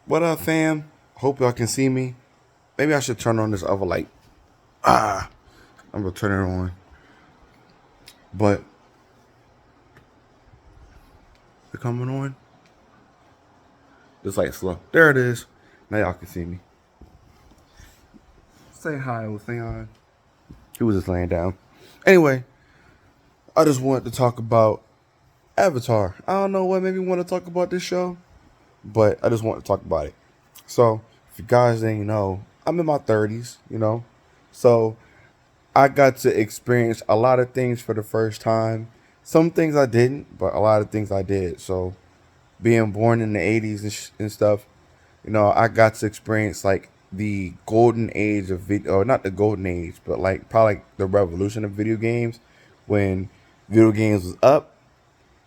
What up, fam? Hope y'all can see me. Maybe I should turn on this other light. Ah, I'm gonna turn it on. But it coming on. This light slow. There it is. Now y'all can see me. Say hi, Otheon. He was just laying down. Anyway, I just wanted to talk about Avatar. I don't know what made me want to talk about this show, but I just want to talk about it. So, if you guys didn't know, I'm in my 30s, So, I got to experience a lot of things for the first time. Some things I didn't, but a lot of things I did. So, being born in the 80s and stuff, I got to experience like the golden age of video, or not the golden age, but like probably like the revolution of video games when video games was up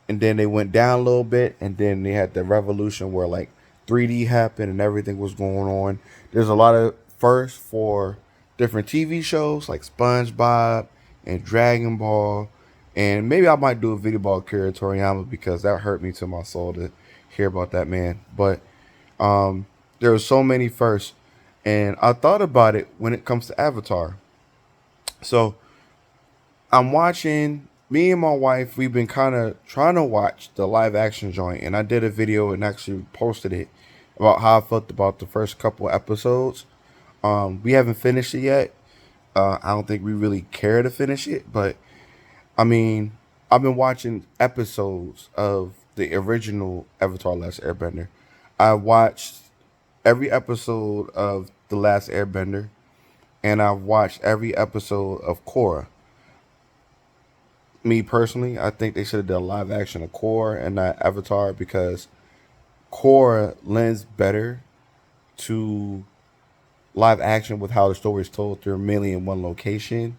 and then they went down a little bit and then they had the revolution where like 3D happened and everything was going on. There's a lot of firsts for different TV shows like SpongeBob and Dragon Ball, and maybe I might do a video about Akira Toriyama because that hurt me to my soul to hear about that man. But there were so many firsts, and I thought about it when it comes to Avatar. So I'm watching. Me and my wife, we've been kind of trying to watch the live action joint, and I did a video and actually posted it about how I felt about the first couple episodes. We haven't finished it yet. I don't think we really care to finish it, but I mean, I've been watching episodes of the original Avatar: Last Airbender. I watched every episode of The Last Airbender, and I've watched every episode of Korra. Me personally, I think they should have done a live action of Korra and not Avatar because Korra lends better to live action with how the story is told through mainly in one location.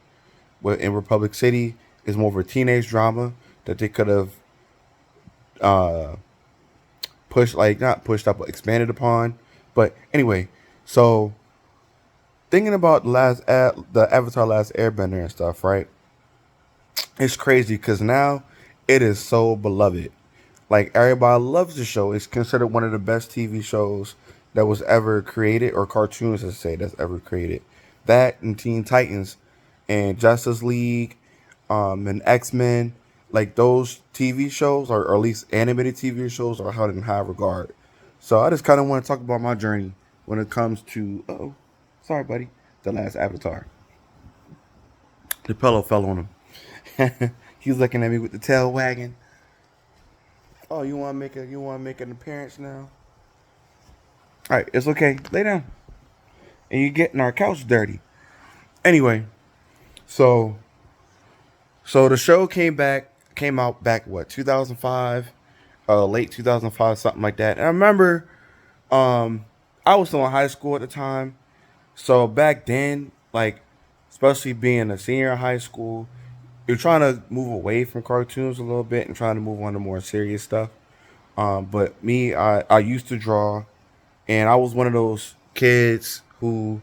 Where in Republic City is more of a teenage drama that they could have uh, pushed, like not pushed up, but expanded upon. But anyway, so thinking about the Avatar: Last Airbender and stuff, right? It's crazy because now it is so beloved. Like everybody loves the show. It's considered one of the best TV shows that was ever created, or cartoons, to say that's ever created. That and Teen Titans, and Justice League, and X Men, like those TV shows, or at least animated TV shows, are held in high regard. So I just kind of want to talk about my journey when it comes to sorry, buddy, the last Avatar. The pillow fell on him. He's looking at me with the tail wagging. Oh, you want to make an appearance now? All right, it's okay. Lay down. And you're getting our couch dirty. Anyway, so the show came out back what 2005, late 2005, something like that. And I remember, um, I was still in high school at the time. So back then, like, especially being a senior in high school, you're trying to move away from cartoons a little bit and trying to move on to more serious stuff. But me, I used to draw, and I was one of those kids who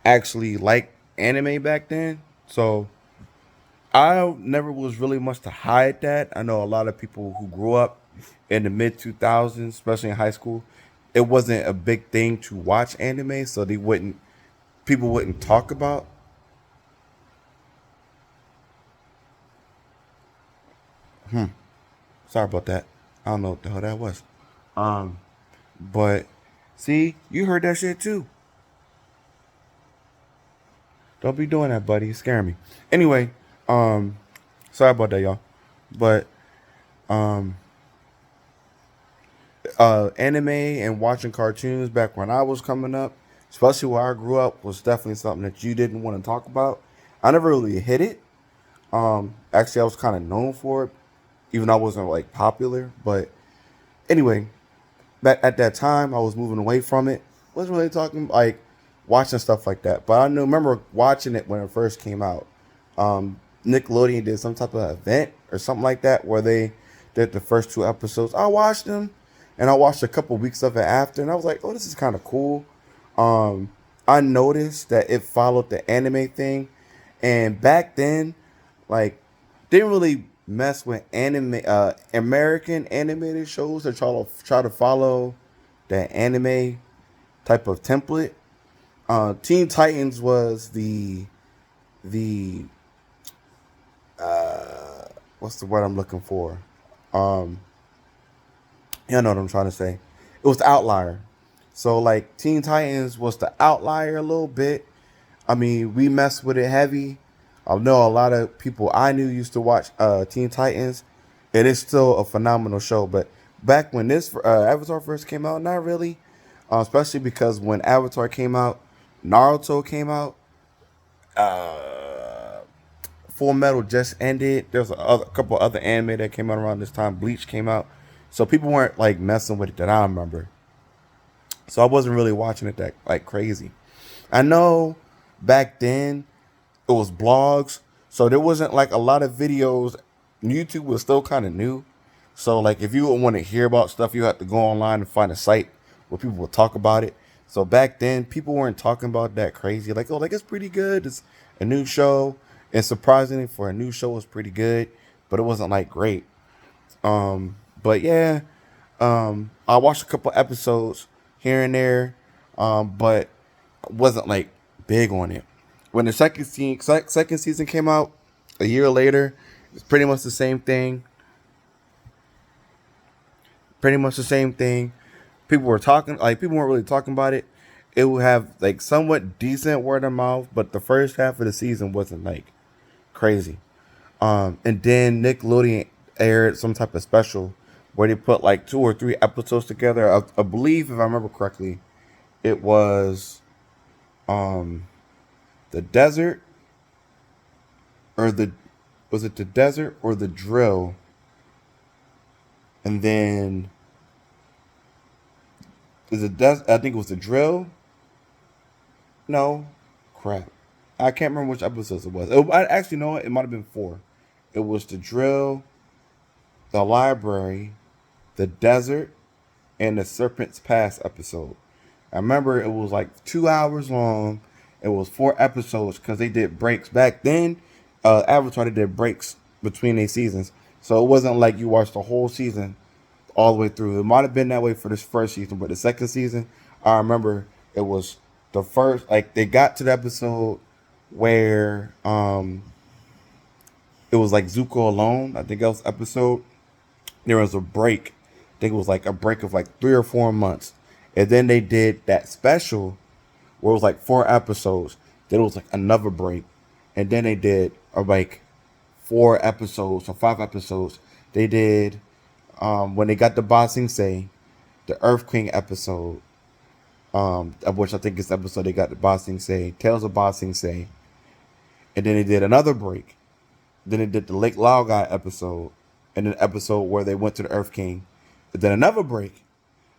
actually liked anime back then. So I never was really much to hide that. I know a lot of people who grew up in the mid 2000s, especially in high school, it wasn't a big thing to watch anime, so people wouldn't talk about. Sorry about that. I don't know what the hell that was. Um, but see, you heard that shit too. Don't be doing that, buddy. You're scaring me. Anyway, um, sorry about that, y'all. But um, anime and watching cartoons back when I was coming up, especially where I grew up, was definitely something that you didn't want to talk about. I never really hit it. Actually, I was kind of known for it, even though I wasn't like popular. But anyway, back at that time, I was moving away from it. Wasn't really talking like watching stuff like that. But remember watching it when it first came out. Nickelodeon did some type of event or something like that where they did the first two episodes. I watched them, and I watched a couple weeks of it after, and I was like, "Oh, this is kind of cool." Um, I noticed that it followed the anime thing, and back then, like, didn't really mess with American animated shows that try to follow the anime. type of template. Teen Titans was the what's the word I'm looking for? Um, you know what I'm trying to say. It was the outlier. So like Teen Titans was the outlier a little bit. I mean, we messed with it heavy. I know a lot of people I knew used to watch Teen Titans. It is still a phenomenal show, but back when this Avatar first came out, not really. Especially because when Avatar came out, Naruto came out, Full Metal just ended. There's a couple other anime that came out around this time. Bleach came out, so people weren't like messing with it that I remember. So I wasn't really watching it that like crazy. I know back then it was blogs, so there wasn't like a lot of videos. YouTube was still kind of new, so like if you want to hear about stuff, you have to go online and find a site where people will talk about it. So back then, people weren't talking about that crazy. Like, oh, like it's pretty good. It's a new show, and surprisingly for a new show, it was pretty good, but it wasn't like great. But yeah, I watched a couple episodes here and there, but wasn't like big on it. When the second season came out a year later, it's pretty much the same thing. Pretty much the same thing. People were talking, like people weren't really talking about it. It would have like somewhat decent word of mouth, but the first half of the season wasn't like crazy. And then Nickelodeon aired some type of special where they put like 2 or 3 episodes together. I believe, if I remember correctly, it was the desert or the was it the desert or the drill, and then I think it was the drill. No, crap. I can't remember which episodes it was. I actually know it might have been 4. It was the drill, the library, the desert, and the Serpent's Pass episode. I remember it was like 2 hours long. It was 4 episodes because they did breaks back then. Avatar, they did breaks between their seasons, so it wasn't like you watched the whole season all the way through. It might have been that way for this first season, but the second season, I remember it was the first. Like they got to the episode where it was like Zuko alone. I think that was the episode. There was a break. I think it was like a break of like 3 or 4 months, and then they did that special where it was like 4 episodes. Then it was like another break, and then they did like 4 episodes or 5 episodes. They did when they got the Bossing Say, the Earth King episode, of which I think is the episode they got the Bossing Say, Tales of Bossing Say, and then they did another break. Then they did the Lake Lao Guy episode, and an episode where they went to the Earth King, and then another break,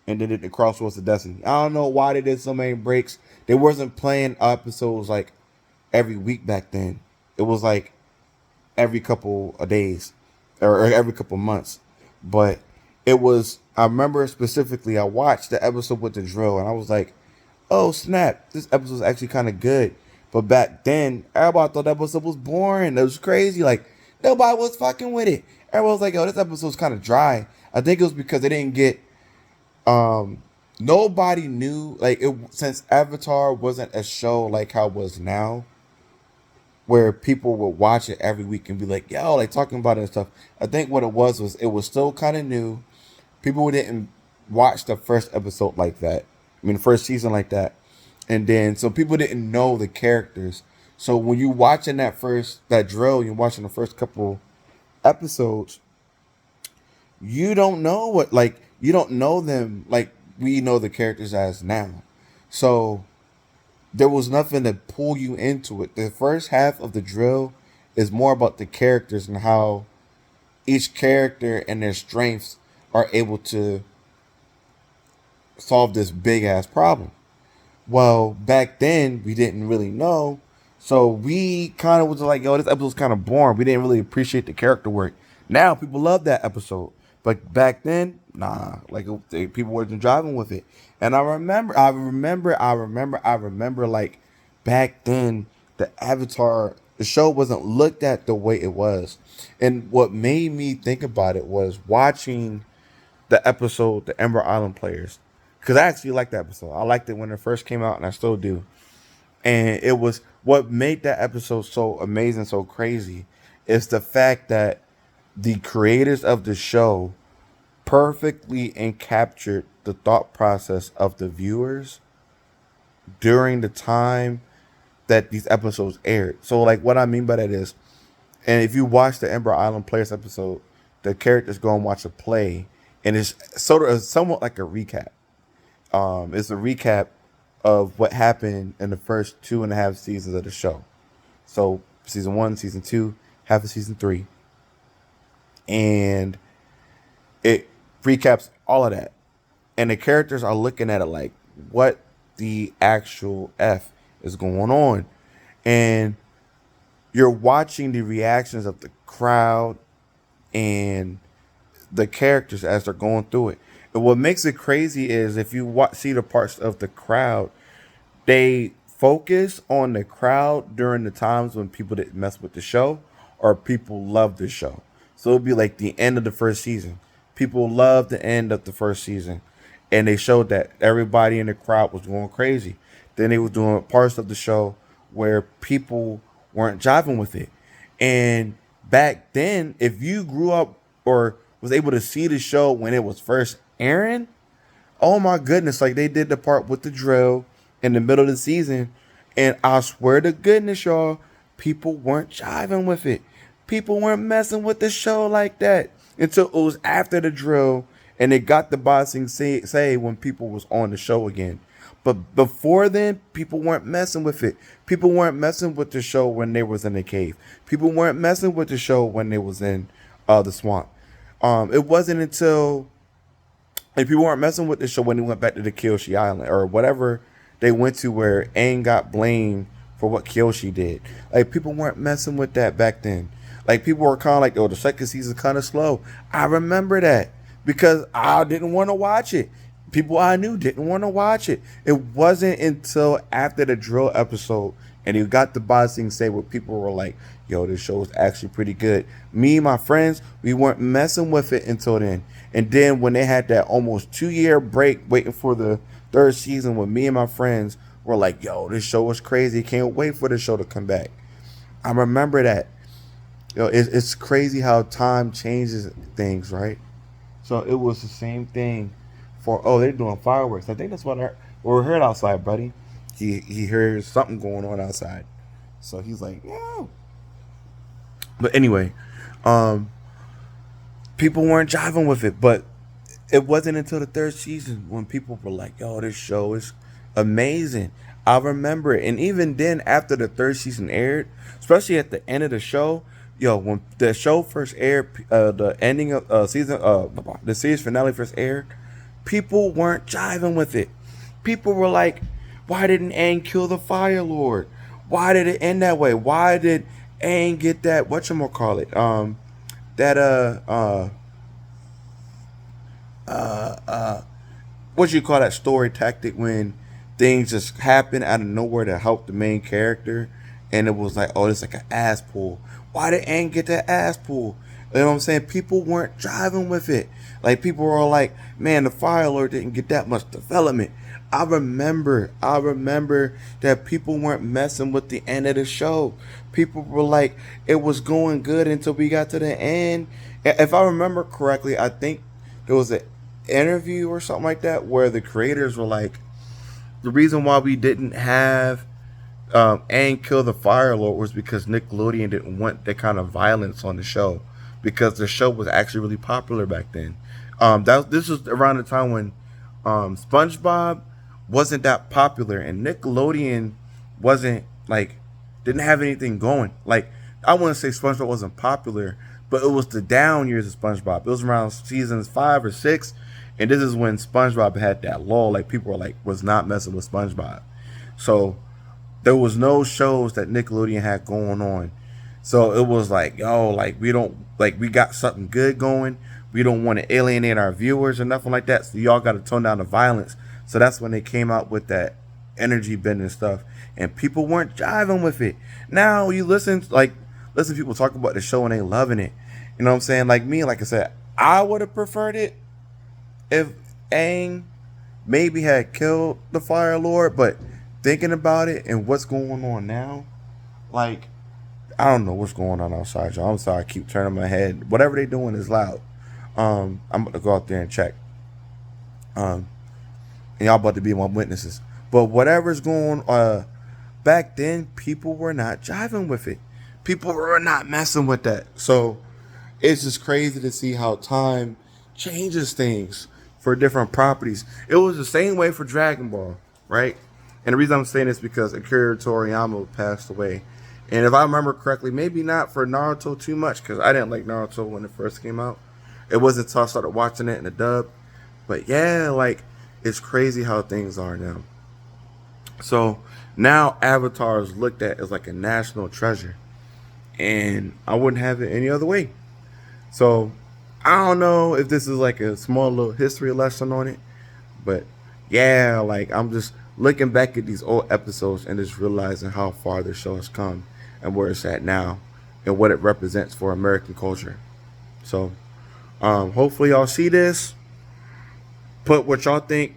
and then did the Crossroads of Destiny. I don't know why they did so many breaks. They wasn't playing episodes like every week back then. It was like every couple of days or every couple of months. But it was, I remember specifically, I watched the episode with the drill and I was like, oh snap, this episode was actually kind of good. But back then, everybody thought that episode was boring. It was crazy. Like, nobody was fucking with it. Everybody was like, oh, this episode's kind of dry. I think it was because they didn't get, nobody knew, like, since Avatar wasn't a show like how it was now, where people would watch it every week and be like, yo, like talking about it and stuff. I think what it was it was still kind of new. People didn't watch the first episode like that. I mean, the first season like that. And then, so people didn't know the characters. So when you watching that drill, you're watching the first couple episodes, you don't know you don't know them like we know the characters as now. So there was nothing to pull you into it. The first half of the drill is more about the characters and how each character and their strengths are able to solve this big ass problem. Well, back then we didn't really know, so we kind of was like, yo, this episode's kind of boring. We didn't really appreciate the character work. Now people love that episode, but back then, nah, like people wasn't driving with it. And I remember, like back then, the Avatar, the show wasn't looked at the way it was. And what made me think about it was watching the episode, The Ember Island Players. because I actually liked that episode. I liked it when it first came out, and I still do. And it was what made that episode so amazing, so crazy, is the fact that the creators of the show perfectly encaptured the thought process of the viewers during the time that these episodes aired. So, like, what I mean by that is, and if you watch the Ember Island Players episode, the characters go and watch a play, and it's sort of somewhat like a recap. It's a recap of what happened in the first 2.5 seasons of the show. So, season 1, season 2, half of season 3, and it recaps all of that. And the characters are looking at it like, what the actual F is going on? And you're watching the reactions of the crowd and the characters as they're going through it. And what makes it crazy is if you see the parts of the crowd, they focus on the crowd during the times when people didn't mess with the show or people loved the show. So it'll be like the end of the first season. People loved the end of the first season. And they showed that everybody in the crowd was going crazy. Then they were doing parts of the show where people weren't jiving with it. And back then, if you grew up or was able to see the show when it was first airing, oh my goodness, like they did the part with the drill in the middle of the season. And I swear to goodness, y'all, people weren't jiving with it. People weren't messing with the show like that until it was after the drill and they got the boxing say when people was on the show again. But before then, people weren't messing with it. People weren't messing with the show when they was in the cave. People weren't messing with the show when they was in the swamp. It wasn't until and people weren't messing with the show when they went back to the Kyoshi Island or whatever they went to where Aang got blamed for what Kyoshi did. Like people weren't messing with that back then. Like people were kind of like, oh, the second season's kind of slow. I remember that because I didn't want to watch it. People I knew didn't want to watch it. It wasn't until after the drill episode and you got the boxing say where people were like, yo, this show is actually pretty good. Me and my friends, we weren't messing with it until then. And then when they had that almost 2-year break waiting for the third season, when me and my friends were like, yo, this show was crazy. Can't wait for the show to come back. I remember that. You know, it's crazy how time changes things, right? So it was the same thing for, oh, they're doing fireworks. I think that's what we heard outside, buddy. He hears something going on outside. So he's like, yeah. But anyway, people weren't jiving with it. But it wasn't until the third season when people were like, yo, this show is amazing. I remember it. And even then, after the third season aired, especially at the end of the show, yo, when the show first aired, the ending of the series finale first aired, people weren't jiving with it. People were like, why didn't Aang kill the Fire Lord? Why did it end that way? Why did Aang get that, whatchamacallit, what you call that story tactic when things just happen out of nowhere to help the main character, and it was like, oh, it's like an ass pull. Why did Aang get that ass pull? You know what I'm saying? People weren't driving with it. Like people were like, man, the Fire Lord didn't get that much development. I remember that people weren't messing with the end of the show. People were like, it was going good until we got to the end. If I remember correctly, I think there was an interview or something like that where the creators were like, the reason why we didn't have Aang kill the Fire Lord was because Nickelodeon didn't want that kind of violence on the show, because the show was actually really popular back then. This was around the time when SpongeBob wasn't that popular and Nickelodeon wasn't like, didn't have anything going. Like, I wouldn't say SpongeBob wasn't popular, but it was the down years of SpongeBob. It was around seasons 5 or 6, and this is when SpongeBob had that lull. Like people were like, was not messing with SpongeBob. So there was no shows that Nickelodeon had going on. So it was like, yo, like we got something good going. We don't want to alienate our viewers or nothing like that. So y'all got to tone down the violence. So that's when they came out with that energy bending stuff, and people weren't jiving with it. Now you listen to people talk about the show and they loving it. You know what I'm saying? Like me, like I said, I would have preferred it if Aang maybe had killed the Fire Lord, but thinking about it and what's going on now, like I don't know what's going on outside, y'all. I'm sorry, I keep turning my head. Whatever they doing is loud. I'm gonna go out there and check. Um, and y'all about to be my witnesses. But whatever's going back then, people were not jiving with it. People were not messing with that. So it's just crazy to see how time changes things for different properties. It was the same way for Dragon Ball, right? And the reason I'm saying this is because Akira Toriyama passed away. And if I remember correctly, maybe not for Naruto too much, because I didn't like Naruto when it first came out. It wasn't until I started watching it in the dub. But yeah, like, it's crazy how things are now. So now Avatar is looked at as like a national treasure. And I wouldn't have it any other way. So I don't know if this is like a small little history lesson on it. But yeah, like I'm just looking back at these old episodes and just realizing how far the show has come and where it's at now and what it represents for American culture. So hopefully y'all see this. Put what y'all think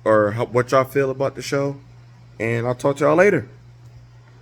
or what y'all feel about the show. And I'll talk to y'all later.